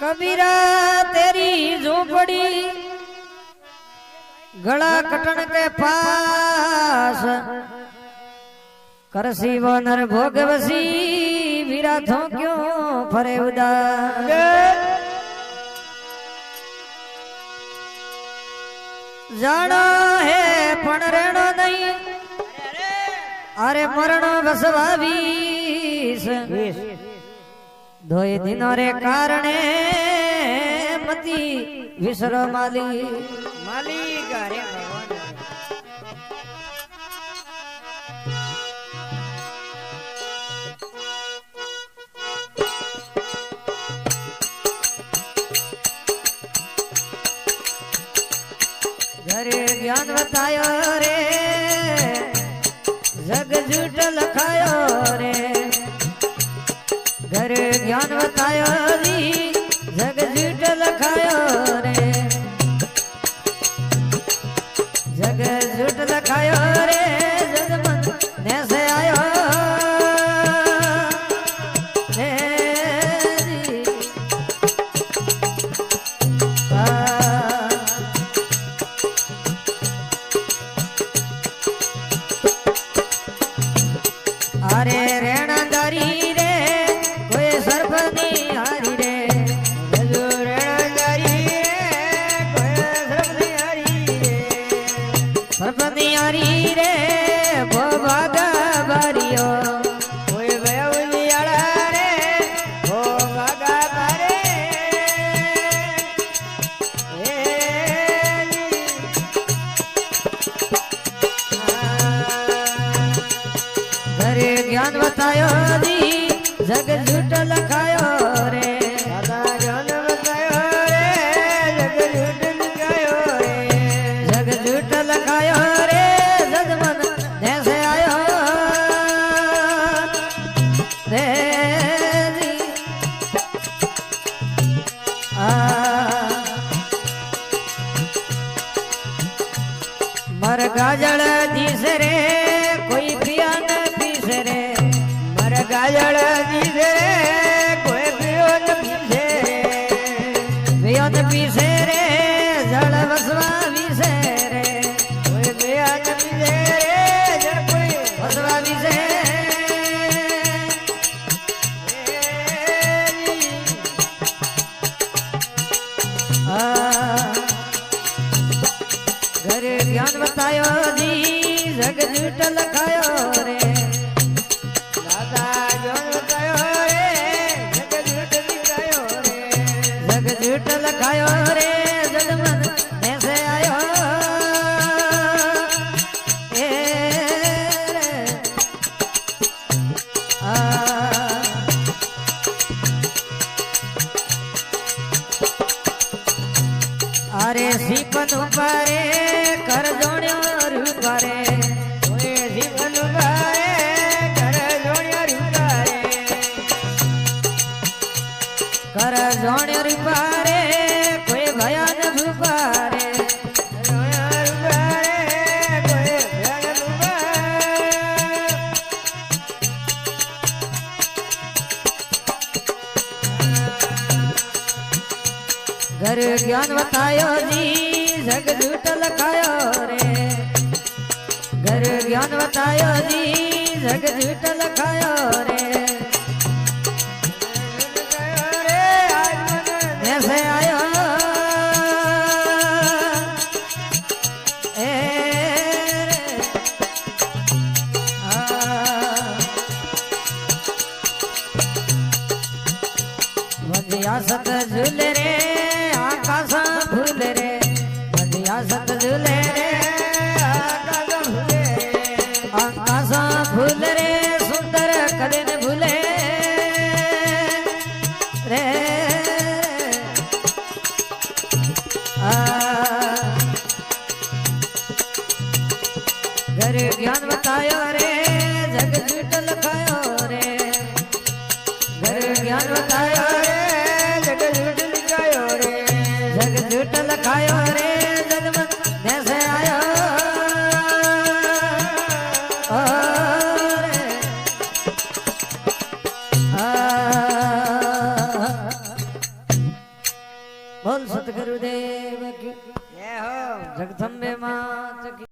कबीरा तेरी झोपड़ी गला कटन के पास करसी वो नर भोग बसी वीरा थो क्यों फरे उदास जानो है पण रेणो नहीं अरे मरणो बसवावीस धोए दिनों रे कारणे मती विसरो माली माली गारे घरे ज्ञान बतायो रे जग झूठ लखायो रे घरे ज्ञान बतायो री जग झूठ लखायो रे जग झूठ लखायो रे जग मन ने से आयो रे अरे रेणादारी रे कोई सर्प नहीं हारी रे जो रेणादारी रे कोई सर्प नहीं हारी रे सर्प नहीं हारी रे वो भागा बारियो कोई बेवली आड़ा रे वो भागा बारे घरे ज्ञान बतायो दी जग झूठ लखायो रे दादा ज्ञान बतायो रे जग झूठ लखायो रे जग झूठ लखायो रे जग मन जैसे आयो रे जी मर गाजल दिस रे कोई पिया न पीस रे मर गाजल दीदे कोई पियो न पीछे पियो न पीसे रे जल वसवा विसे रे कोई पिया न पीछे रे जड़ कोई वसवा विसे घर ज्ञान बतायो दी जग झूठ लखायो रे दादा ज्ञान बतायो रे जग झूठ लखायो रे जग झूठ लखायो रे जग मन ऐसे आयो ए रे अरे सीपन उपारे कर जोड़ो रूपारे कोई जीवन गाए कर जोड़िया रुकारे कर जोड़ो रूपारे कोई भयान भूपारे जोड़िया रुकारे कोई भयान घर ज्ञान बतायो जी जग झूठ लखायो रे घर ज्ञान बतायो जी जग झूठ लखायो रे रे आज मन ऐसे आयो ए रे वजिया सत झूले रे आकाशा फूल रे वजिया सत झूले रे आकाश भूले आकाशा फूल रे सुंदर कदे न भूले रे घर ज्ञान बतायो रे जग झूठ लखायो रे घर ज्ञान बतायो रे जग झूठ लखायो रे जग झूठ लखायो બોલ સતગુરુદેવ કી જય હો જગદંબે માત કી